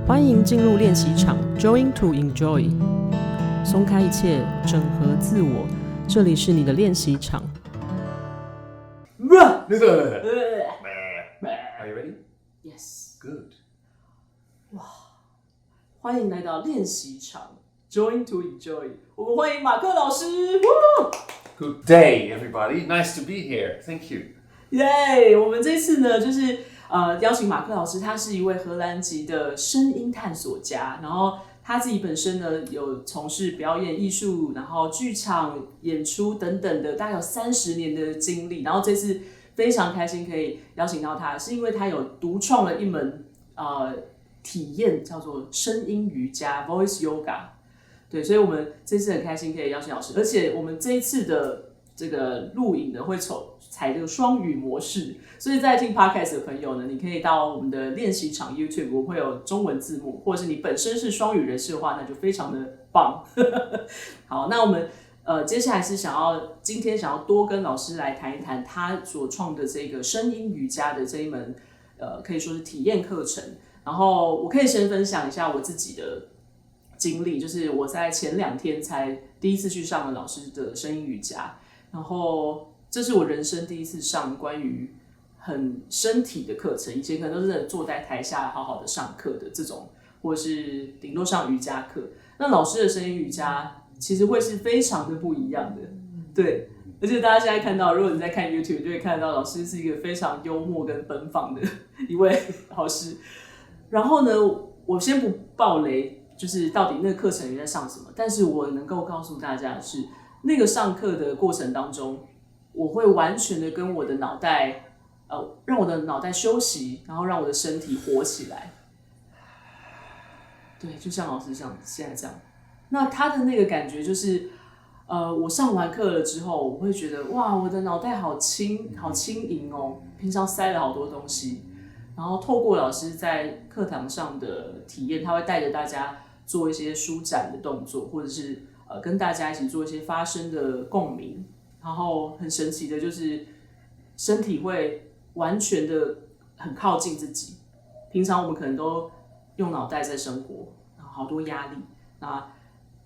欢迎进入练习场 Join to Enjoy， 松开一切，整合自我，这里是你的练习场。Are you ready? Yes. Good. 哇，欢迎来到练习场 Join to Enjoy， 我们欢迎马克老师。Good day, everybody. Nice to be here. Thank you. 耶！我们这次呢，就是邀请马克老师，他是一位荷兰籍的声音探索家，然后他自己本身呢有从事表演艺术，然后剧场演出等等的，大概有30年的经历。然后这次非常开心可以邀请到他，是因为他有独创了一门体验，叫做声音瑜伽 （Voice Yoga）。对，所以我们这次很开心可以邀请老师，而且我们这一次的这个录影呢会采这个双语模式，所以在听 Podcast 的朋友呢，你可以到我们的练习场 YouTube， 我会有中文字幕，或者是你本身是双语人士的话，那就非常的棒。好，那我们接下来是今天想要多跟老师来谈一谈他所创的这个声音瑜伽的这一门可以说是体验课程。然后我可以先分享一下我自己的经历，就是我在前2天才第一次去上了老师的声音瑜伽，然后这是我人生第一次上关于很身体的课程，以前可能都是坐在台下好好的上课的这种，或者是顶多上瑜伽课。那老师的声音瑜伽其实会是非常的不一样的，对。而且大家现在看到，如果你在看 YouTube， 就会看到老师是一个非常幽默跟奔放的一位老师。然后呢，我先不爆雷，就是到底那个课程你在上什么，但是我能够告诉大家的是，那个上课的过程当中，我会完全的跟我的脑袋，让我的脑袋休息，然后让我的身体活起来。对，就像老师现在这样。那他的那个感觉就是，我上完课了之后，我会觉得哇，我的脑袋好轻盈哦，平常塞了好多东西。然后透过老师在课堂上的体验，他会带着大家做一些舒展的动作，或者是跟大家一起做一些发声的共鸣。然后很神奇的就是身体会完全的很靠近自己。平常我们可能都用脑袋在生活，然后好多压力。那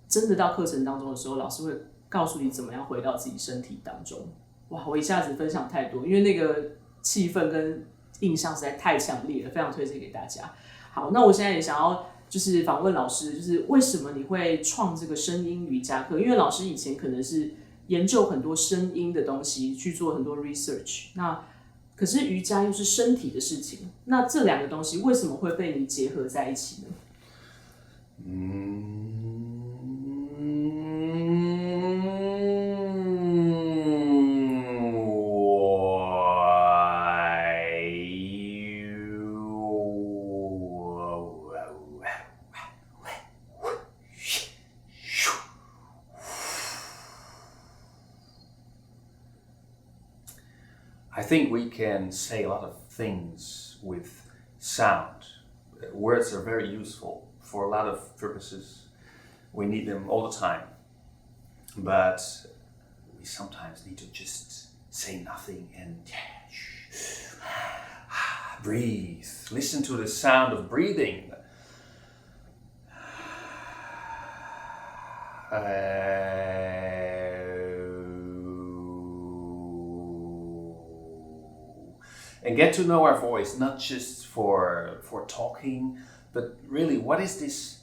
真的到课程当中的时候，老师会告诉你怎么样回到自己身体当中。哇，我一下子分享太多，因为那个气氛跟印象实在太强烈了，非常推荐给大家。好，那我现在也想要就是访问老师，就是为什么你会创这个声音瑜伽课？因为老师以前可能是研究很多声音的东西，去做很多 research。那可是瑜伽又是身体的事情，那这2个东西为什么会被你结合在一起呢？I think we can say a lot of things with sound. Words are very useful for a lot of purposes. We need them all the time. But we sometimes need to just say nothing and breathe. Listen to the sound of breathing. And get to know our voice, not just for talking, but really, what is this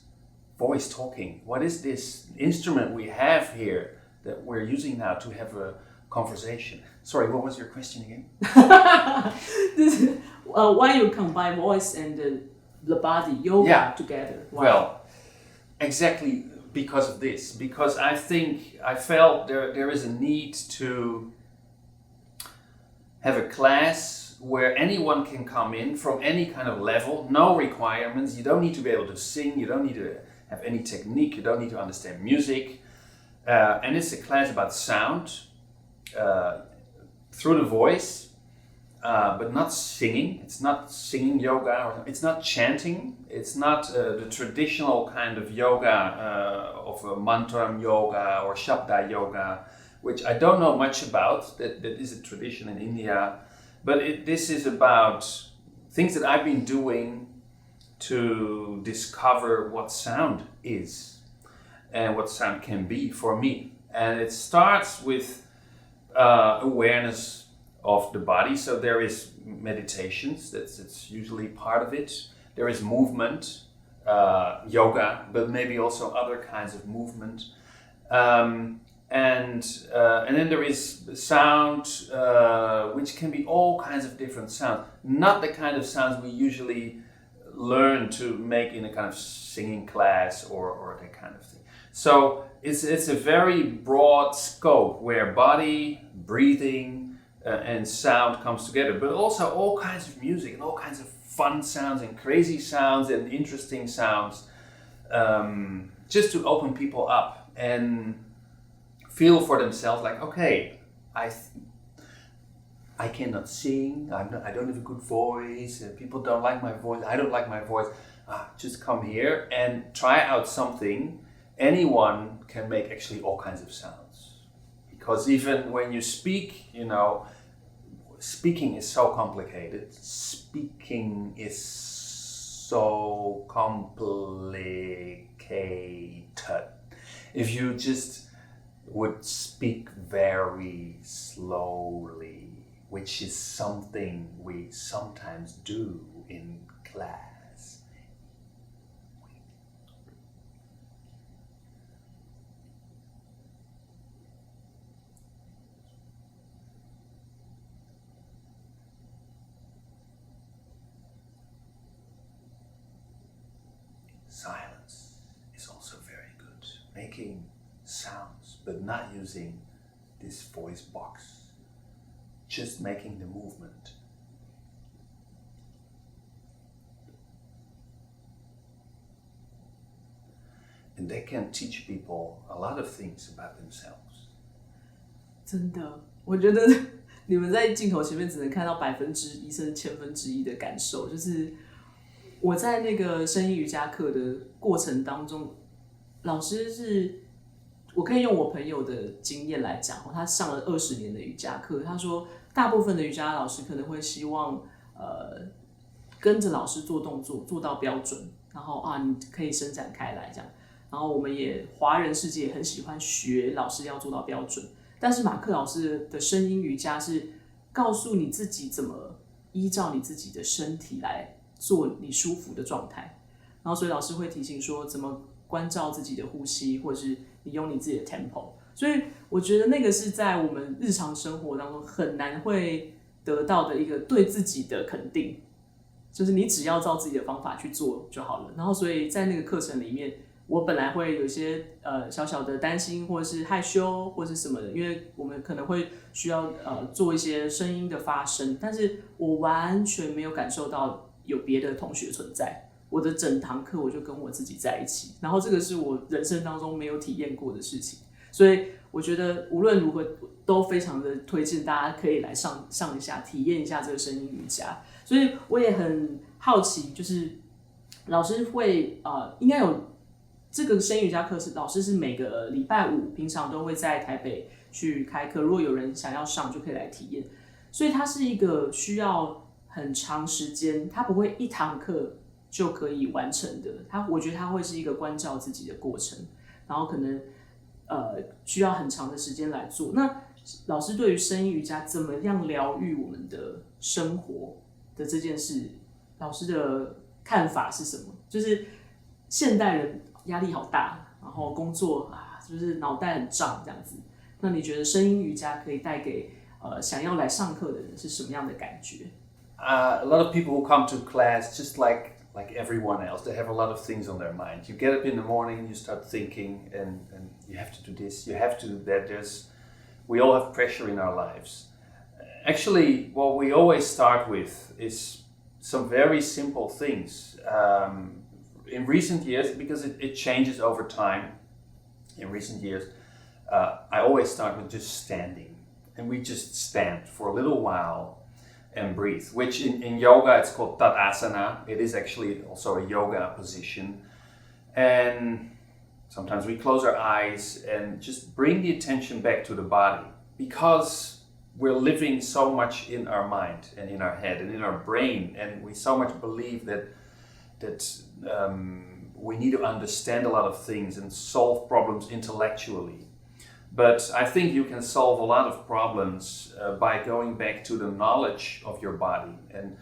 voice talking? What is this instrument we have here that we're using now to have a conversation? Sorry, what was your question again? Why you combine voice and the body, yoga together? Wow. Well, exactly because of this. Because I felt there is a need to have a class where anyone can come in from any kind of level, no requirements. You don't need to be able to sing, you don't need to have any technique, you don't need to understand music. And it's a class about sound through the voice, but not singing. It's not singing yoga, or it's not chanting. It's not the traditional kind of yoga of mantra yoga or shabda yoga, which I don't know much about. That is a tradition in India. But this is about things that I've been doing to discover what sound is and what sound can be for me. And it starts with awareness of the body. So there is meditations, that's usually part of it. There is movement, yoga, but maybe also other kinds of movement. And then there is sound, which can be all kinds of different sounds. Not the kind of sounds we usually learn to make in a kind of singing class or that kind of thing. So it's a very broad scope where body, breathing, and sound comes together, but also all kinds of music and all kinds of fun sounds and crazy sounds and interesting sounds, just to open people up and feel for themselves like, okay, I cannot sing, I don't have a good voice, people don't like my voice, I don't like my voice. Just come here and try out something. Anyone can make actually all kinds of sounds. Because even when you speak, speaking is so complicated. Speaking is so complicated. If you just would speak very slowly, which is something we sometimes do in class. Silence is also very good. Making sounds, but not using this voice box. Just making the movement. And they can teach people a lot of things about themselves. 真的，我觉得你们在镜头前面只能看到1%甚至1/1000的感受，就是我在那个声音瑜伽课的过程当中，老师是，我可以用我朋友的经验来讲，他上了20年的瑜伽课，他说大部分的瑜伽老师可能会希望，跟着老师做动作做到标准，然后你可以伸展开来这样，然后我们也华人世界也很喜欢学老师要做到标准，但是马克老师的声音瑜伽是告诉你自己怎么依照你自己的身体来做你舒服的状态，然后所以老师会提醒说怎么关照自己的呼吸，或者是你用你自己的 tempo， 所以我觉得那个是在我们日常生活当中很难会得到的一个对自己的肯定，就是你只要照自己的方法去做就好了。然后所以在那个课程里面，我本来会有一些小小的担心，或者是害羞，或者是什么的，因为我们可能会需要做一些声音的发声，但是我完全没有感受到有别的同学存在，我的整堂课我就跟我自己在一起，然后这个是我人生当中没有体验过的事情，所以我觉得无论如何都非常的推荐大家可以来上一下，体验一下这个声音瑜伽。所以我也很好奇，就是老师会应该有这个声音瑜伽课是老师是每个礼拜五平常都会在台北去开课，如果有人想要上就可以来体验，所以它是一个需要很长时间，它不会一堂课就可以完成的，我觉得它会是一个关照自己的过程，然后可能需要很长的时间来做。那老师对于声音瑜伽怎么样疗愈我们的生活的这件事，老师的看法是什么？就是现代人压力好大，然后工作就是脑袋很胀这样子，那你觉得声音瑜伽可以带给想要来上课的人是什么样的感觉？A lot of people who come to class, just like everyone else, they have a lot of things on their mind. You get up in the morning, you start thinking, and you have to do this, you have to do that. We all have pressure in our lives. Actually, what we always start with is some very simple things. In recent years, because it changes over time, in recent years, I always start with just standing. And we just stand for a little while and breathe, which in yoga it's called Tadasana. It is actually also a yoga position. And sometimes we close our eyes and just bring the attention back to the body, because we're living so much in our mind and in our head and in our brain, and we so much believe that we need to understand a lot of things and solve problems intellectually. But I think you can solve a lot of problems by going back to the knowledge of your body. And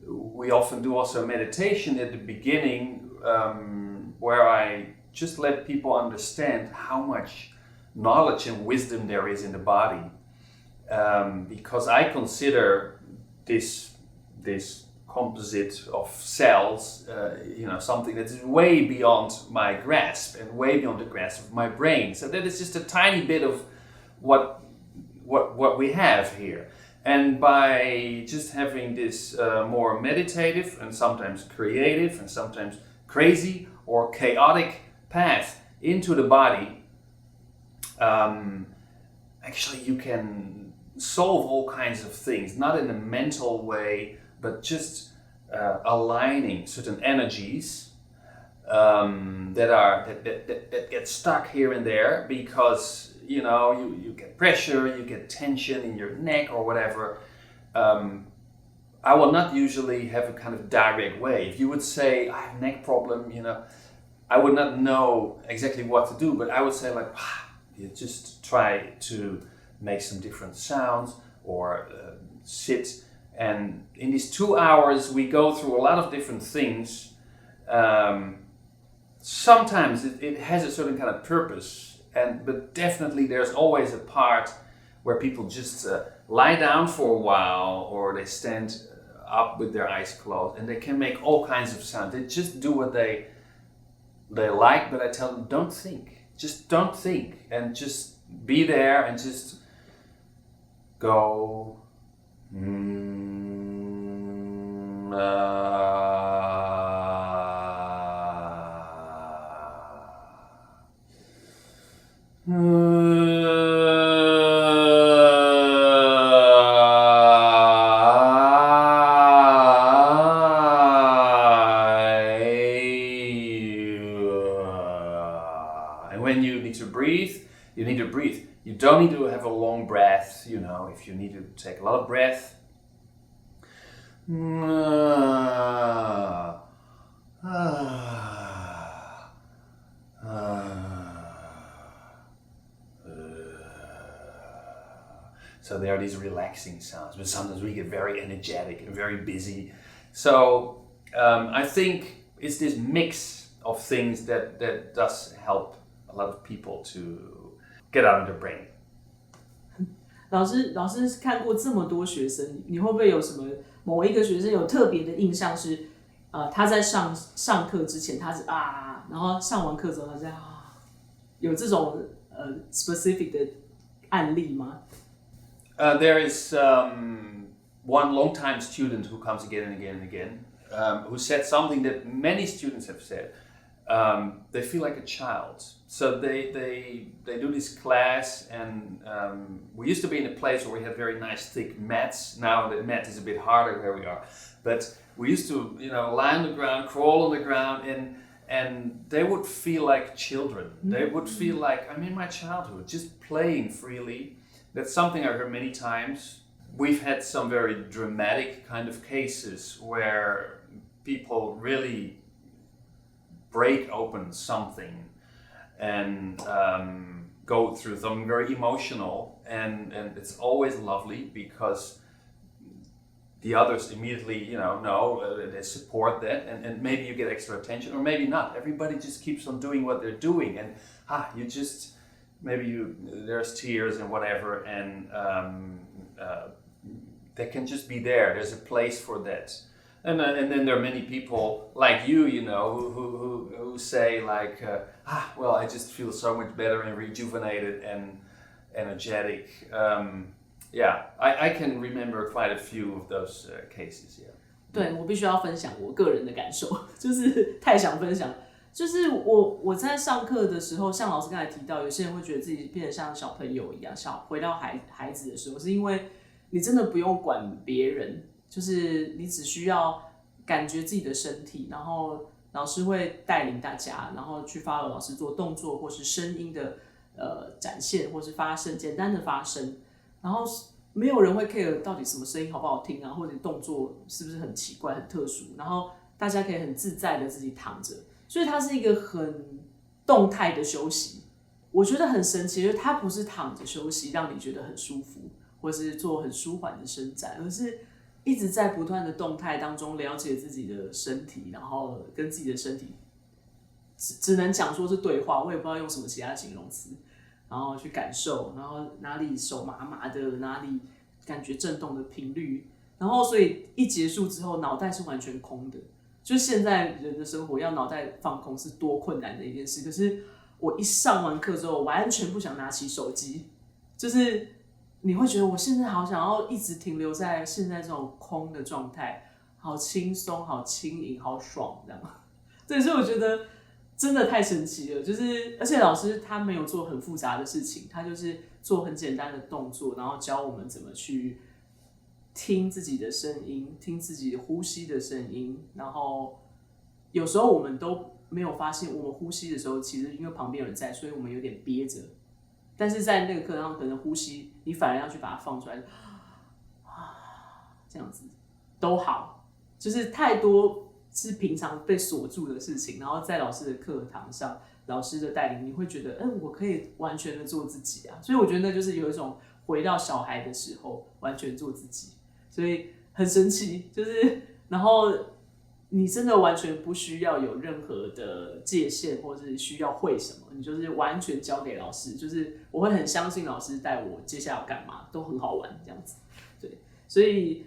we often do also meditation at the beginning, where I just let people understand how much knowledge and wisdom there is in the body. Because I consider this composite of cells, something that is way beyond my grasp and way beyond the grasp of my brain. So that is just a tiny bit of what we have here. And by just having this more meditative and sometimes creative and sometimes crazy or chaotic path into the body, actually you can solve all kinds of things, not in a mental way, but just aligning certain energies that get stuck here and there because you get pressure, you get tension in your neck or whatever. I will not usually have a kind of direct way. If you would say I have a neck problem, I would not know exactly what to do, but I would say you just try to make some different sounds or sit. And in these 2 hours, we go through a lot of different things. Sometimes it has a certain kind of purpose, but definitely there's always a part where people just lie down for a while, or they stand up with their eyes closed, and they can make all kinds of sounds. They just do what they like, but I tell them, don't think. Just don't think, and just be there and just go. And when you need to breathe, you need to breathe. You don't need to have a long breath, if you need to take a lot of breath. So there are these relaxing sounds, but sometimes we get very energetic and very busy. So I think it's this mix of things that does help a lot of people to get out of their brain. 老师看过这么多学生，你会不会有什么某一个学生有特别的印象是，他在上课之前他是啊，然后上完课之后他是啊，有这种specific 的案例吗？There is one long-time student who comes again and again and again, who said something that many students have said. They feel like a child. So they do this class, and we used to be in a place where we had very nice thick mats. Now the mat is a bit harder where we are, but we used to lie on the ground, crawl on the ground, and they would feel like children. They would feel like I'm in my childhood, just playing freely. That's something I heard many times. We've had some very dramatic kind of cases where people really break open something and go through something very emotional, and it's always lovely because the others immediately know they support that, and maybe you get extra attention, or maybe not. Everybody just keeps on doing what they're doing, and you just there's tears and whatever, and they can just be there. There's a place for that. And then there are many people like you, who say like, well, I just feel so much better and rejuvenated and energetic. I can remember quite a few of those cases. Yeah. 对，我必须要分享我个人的感受，就是太想分享。就是我在上课的时候，像老师刚才提到，有些人会觉得自己变得像小朋友一样，回到孩子的时候，是因为你真的不用管别人。就是你只需要感觉自己的身体，然后老师会带领大家，然后去 follow 老师做动作或是声音的展现，或是发声，简单的发声，然后没有人会 care 到底什么声音好不好听啊，或者动作是不是很奇怪很特殊，然后大家可以很自在的自己躺着，所以它是一个很动态的休息。我觉得很神奇，就是它不是躺着休息让你觉得很舒服，或是做很舒缓的伸展，而是一直在不断的动态当中了解自己的身体，然后跟自己的身体只能讲说是对话，我也不知道用什么其他形容词，然后去感受，然后哪里手麻麻的，哪里感觉震动的频率，然后所以一结束之后，脑袋是完全空的。就是现在人的生活要脑袋放空是多困难的一件事，可是我一上完课之后，完全不想拿起手机，就是你会觉得我现在好想要一直停留在现在这种空的状态，好轻松、好轻盈、好爽，这样。对，所以我觉得真的太神奇了，就是而且老师他没有做很复杂的事情，他就是做很简单的动作，然后教我们怎么去听自己的声音，听自己呼吸的声音，然后有时候我们都没有发现，我们呼吸的时候，其实因为旁边有人在，所以我们有点憋着。但是在那个课上，可能呼吸，你反而要去把它放出来，这样子都好，就是太多是平常被锁住的事情，然后在老师的课堂上，老师的带领，你会觉得，我可以完全的做自己啊。所以我觉得那就是有一种回到小孩的时候，完全做自己。所以很神奇，就是然后你真的完全不需要有任何的界限，或是需要会什么，你就是完全交给老师。就是我会很相信老师带我接下来要干嘛，都很好玩这样子。对，所以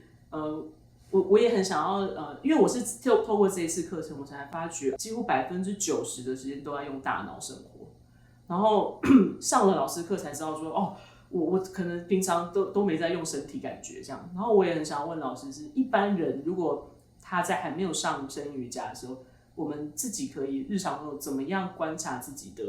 我也很想要因为我是透过这一次课程，我才发觉几乎90%的时间都在用大脑生活，然后上了老师课才知道说我可能平常都没在用身体感觉这样，然后我也很想要问老师，是一般人如果他在还没有上声音瑜伽的时候，我们自己可以日常中怎么样观察自己的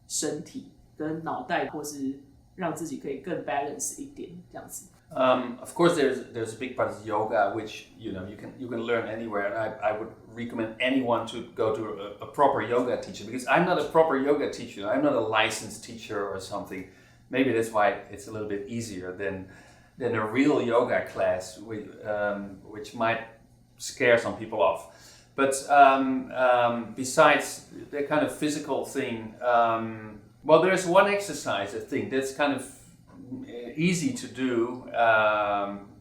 身体跟脑袋，或是让自己可以更 balance 一点这样子。Of course, there's a big part of yoga which you can learn anywhere, and I would recommend anyone to go to a proper yoga teacher, because I'm not a proper yoga teacher. I'm not a licensed teacher or something. Maybe that's why it's a little bit easier than a real yoga class, which might scare some people off. But besides the kind of physical thing, well, there's one exercise I think that's kind of easy to do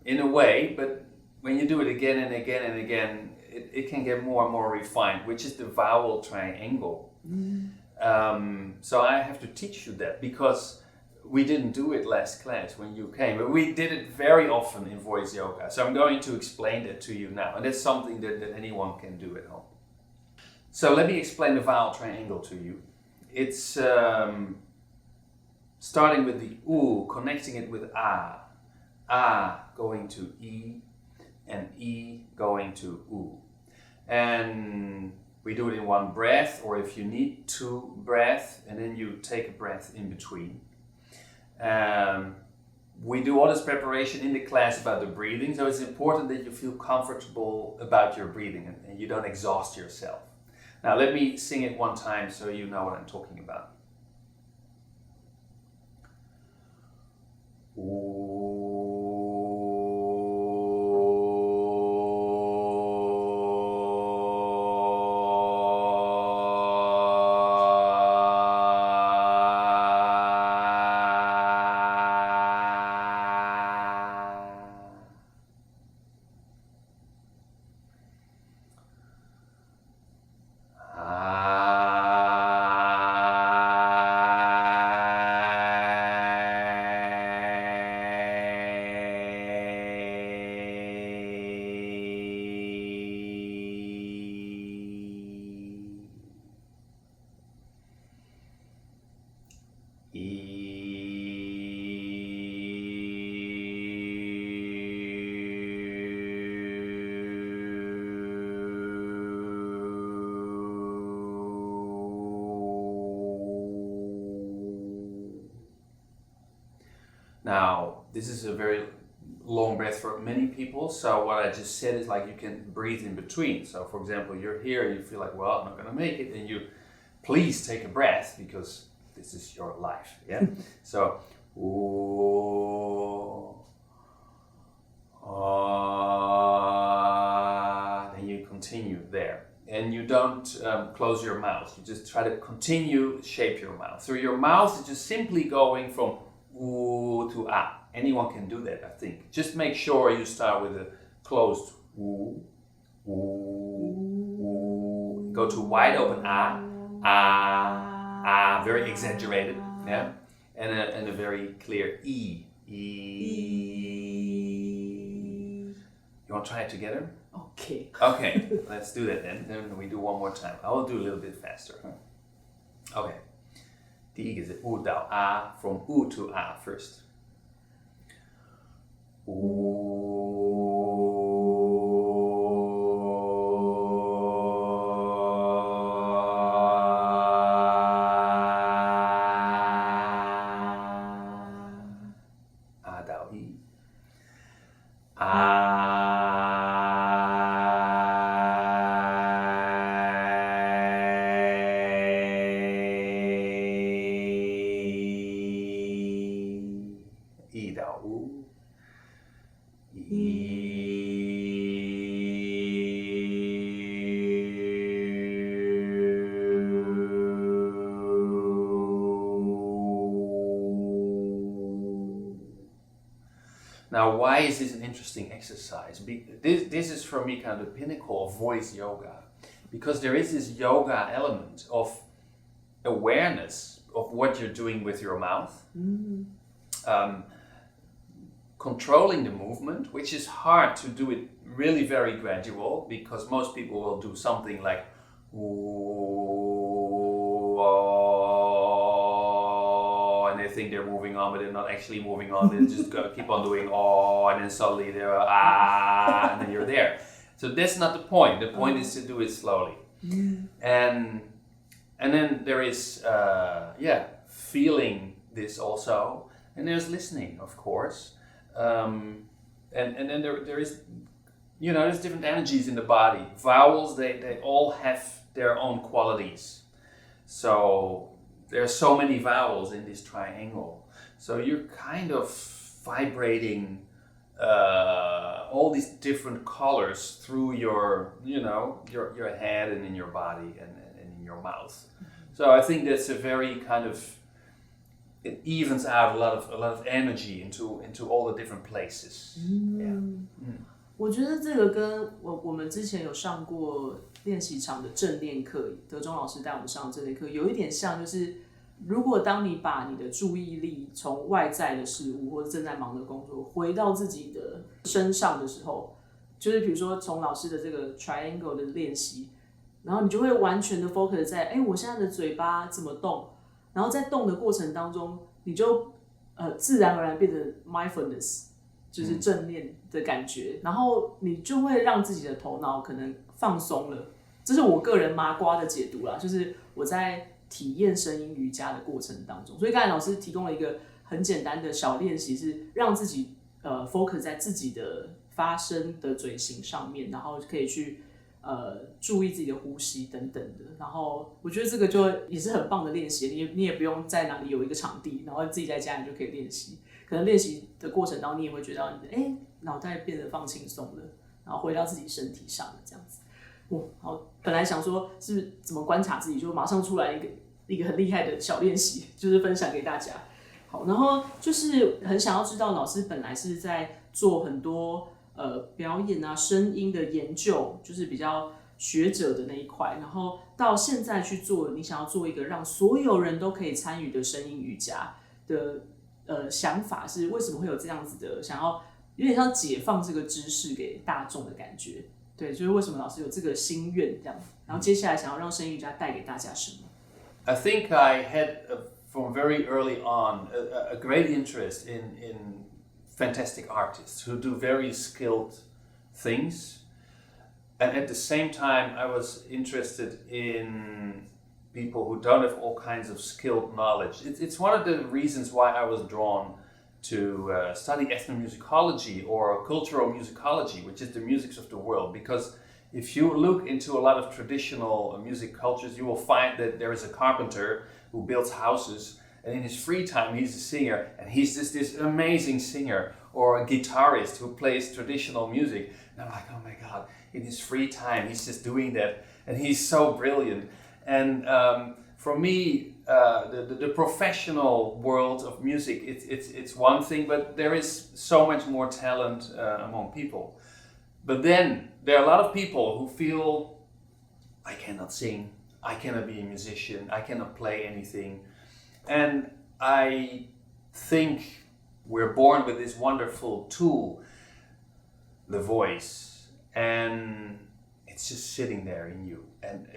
in a way, but when you do it again and again and again, it can get more and more refined, which is the vowel triangle. So I have to teach you that, because we didn't do it last class when you came, but we did it very often in voice yoga. So I'm going to explain that to you now, and that's something that anyone can do at home. So let me explain the vowel triangle to you. It's starting with the U, connecting it with A. A going to E, and E going to U. And we do it in one breath, or if you need 2 breaths, and then you take a breath in between. We do all this preparation in the class about the breathing, so it's important that you feel comfortable about your breathing and you don't exhaust yourself. Now let me sing it one time so you know what I'm talking about. Now, this is a very long breath for many people, so what I just said is like you can breathe in between. So for example, you're here and you feel like, well, I'm not going to make it, and you please take a breath, because this is your life, yeah? So, then you continue. there. And you don't close your mouth. You just try to continue shape your mouth. So your mouth is just simply going from oo to ah. Anyone can do that, I think. Just make sure you start with a closed oo, oo, oo. Go to wide open ah, ah, ah. Very exaggerated, yeah. And a very clear e, e. You want to try it together? Okay. Okay, let's do that then. Then we do one more time. I will do a little bit faster. Okay. 第一个是 oo 到 ah, from oo to ah first. Ah 到 e. E 到 u. Now, why is this an interesting exercise? This is for me kind of the pinnacle of voice yoga, because there is this yoga element of awareness of what you're doing with your mouth. Controlling the movement, which is hard to do it really very gradual, because most people will do something like and they think they're moving on, but they're not actually moving on. They just keep on doing and then suddenly they're and then you're there. So that's not the point. The point is to do it slowly. And then there is feeling this also, and there's listening, of course. And then there is, there's different energies in the body. Vowels, they all have their own qualities. So there are so many vowels in this triangle. So you're kind of vibrating all these different colors through your head and in your body and in your mouth. So I think that's a very kind of, it evens out a lot of energy into all the different places. Yeah. 我觉得这个跟我们之前有上过练习场的正念课，德中老师带我们上的正念课有一点像，就是如果当你把你的注意力从外在的事物或者正在忙的工作回到自己的身上的时候，就是比如说从老师的这个 triangle 的练习，然后你就会完全的 focus 在我现在的嘴巴怎么动，然后在动的过程当中，你就自然而然变成 mindfulness， 就是正念的感觉，然后你就会让自己的头脑可能放松了。这是我个人麻瓜的解读啦，就是我在体验声音瑜伽的过程当中，所以刚才老师提供了一个很简单的小练习，是让自己focus 在自己的发声的嘴型上面，然后可以去注意自己的呼吸等等的。然后我觉得这个就也是很棒的练习，你也不用在哪里有一个场地，然后自己在家里就可以练习。可能练习的过程当中，你也会觉得你的脑袋变得放轻松了，然后回到自己身体上了这样子。好，本来想说是怎么观察自己，就马上出来一个很厉害的小练习，就是分享给大家。好，然后就是很想要知道老师本来是在做很多表演啊、声音的研究，就是比较学者的那一块，然后到现在去做，你想要做一个让所有人都可以参与的声音瑜伽的想法，是为什么会有这样子的想要有点像解放这个知识给大众的感觉？对，就是为什么老师有这个心愿这样，然后接下来想要让声音瑜伽带给大家什么？ I think I had from very early on a great interest in fantastic artists who do very skilled things, and at the same time I was interested in people who don't have all kinds of skilled knowledge. It's one of the reasons why I was drawn to study ethnomusicology or cultural musicology, which is the musics of the world, because if you look into a lot of traditional music cultures, you will find that there is a carpenter who builds houses, and in his free time he's a singer, and he's just this amazing singer, or a guitarist who plays traditional music. And I'm like, oh my God, in his free time, he's just doing that. And he's so brilliant. And for me, the professional world of music, it's one thing, but there is so much more talent among people. But then there are a lot of people who feel, I cannot sing, I cannot be a musician, I cannot play anything. And I think we're born with this wonderful tool, the voice, and it's just sitting there in you. And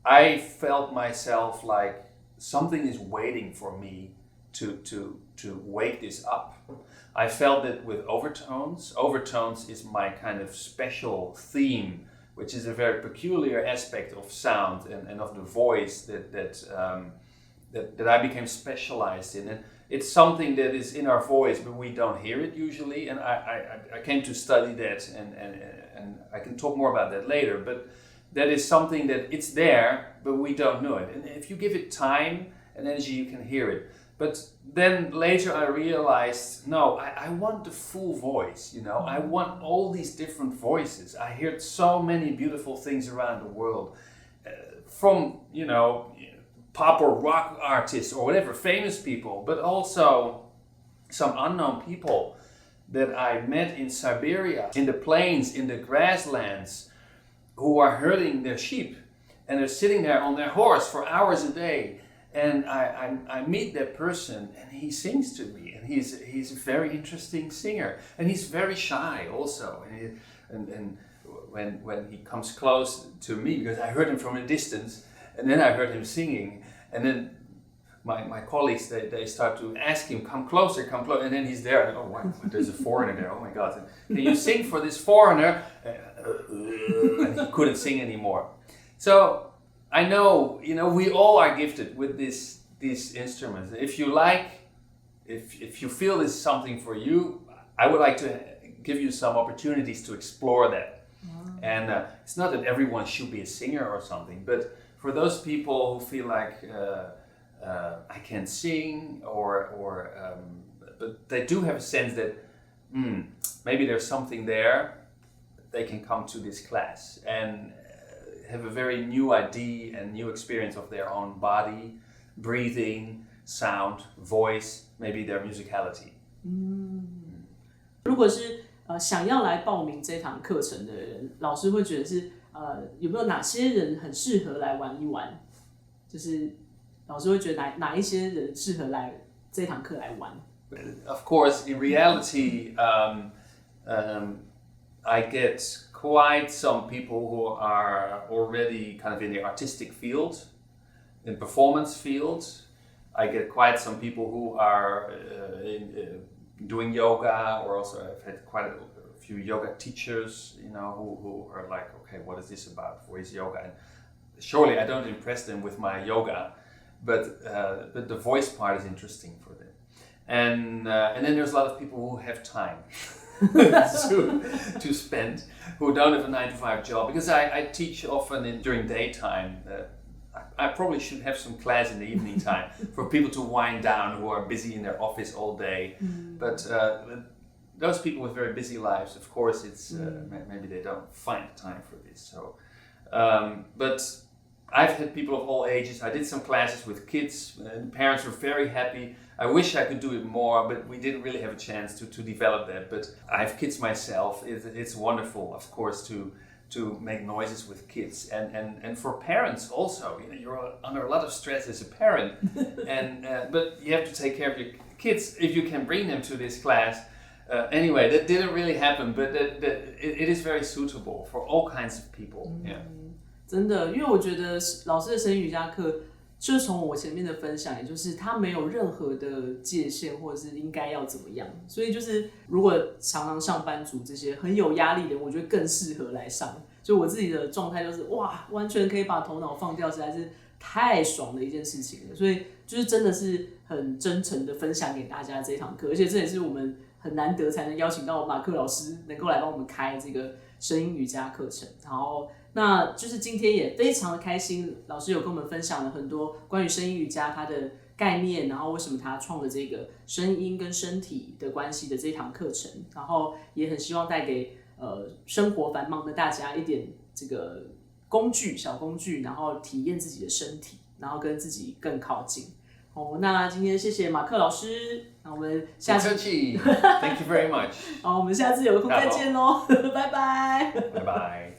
I felt myself like something is waiting for me to wake this up. I felt it with overtones. Overtones is my kind of special theme, which is a very peculiar aspect of sound and of the voice that I became specialized in. And it's something that is in our voice, but we don't hear it usually. And I came to study that, and I can talk more about that later. But that is something that it's there, but we don't know it. And if you give it time and energy, you can hear it. But then later I realized, no, I want the full voice, you know. I want all these different voices. I heard so many beautiful things around the world, from, you know, pop or rock artists or whatever, famous people, but also some unknown people that I met in Siberia, in the plains, in the grasslands, who are herding their sheep, and they're sitting there on their horse for hours a day. And I meet that person, and he sings to me, and he's a very interesting singer, and he's very shy also. And when he comes close to me, because I heard him from a distance, and then I heard him singing, and then my colleagues they start to ask him, come closer, and then he's there, and oh wow, there's a foreigner there, oh my God, can you sing for this foreigner? And he couldn't sing anymore. So I know, you know, we all are gifted with these instruments. If you like, if you feel this is something for you, I would like to give you some opportunities to explore that. Wow. And it's not that everyone should be a singer or something, but for those people who feel like I can't sing, but they do have a sense that maybe there's something there, they can come to this class and have a very new idea and new experience of their own body, breathing, sound, voice, maybe their musicality. 如果是想要来报名这堂课程的人，老师会觉得是有没有哪些人很适合来玩一玩？就是老师会觉得哪一些人适合来这堂课来玩？ Of course, in reality, I get quite some people who are already kind of in the artistic field, in performance field. I get quite some people who are doing yoga, or also I've had quite a few yoga teachers, you know, who are like, okay, what is this about? What is yoga? And surely I don't impress them with my yoga, but the voice part is interesting for them. And then there's a lot of people who have time. to spend, who don't have a 9-to-5 job, because I teach often during daytime. I probably should have some class in the evening time for people to wind down who are busy in their office all day. But those people with very busy lives, of course, it's maybe they don't find time for this. So, but I've had people of all ages. I did some classes with kids, and parents were very happy. I wish I could do it more, but we didn't really have a chance to develop that. But I have kids myself. It's wonderful, of course, to make noises with kids, and for parents also. You know, you're under a lot of stress as a parent, but you have to take care of your kids if you can bring them to this class. Anyway, that didn't really happen, but it is very suitable for all kinds of people. Yeah. 真的，因为我觉得老师的声音瑜伽课，就从我前面的分享，也就是他没有任何的界限，或者是应该要怎么样，所以就是如果常常上班族这些很有压力的人，我觉得更适合来上。就我自己的状态就是哇，完全可以把头脑放掉，实在是太爽的一件事情了。所以就是真的是很真诚的分享给大家这一堂课，而且这也是我们很难得才能邀请到马克老师能够来帮我们开这个声音瑜伽课程，然后。那就是今天也非常的开心，老师有跟我们分享了很多关于声音瑜伽它的概念，然后为什么他创了这个声音跟身体的关系的这堂课程，然后也很希望带给生活繁忙的大家一点这个工具小工具，然后体验自己的身体，然后跟自己更靠近。那今天谢谢马克老师，那我们下次Thank you very much 好，我们下次有空再见喽，拜拜，拜拜。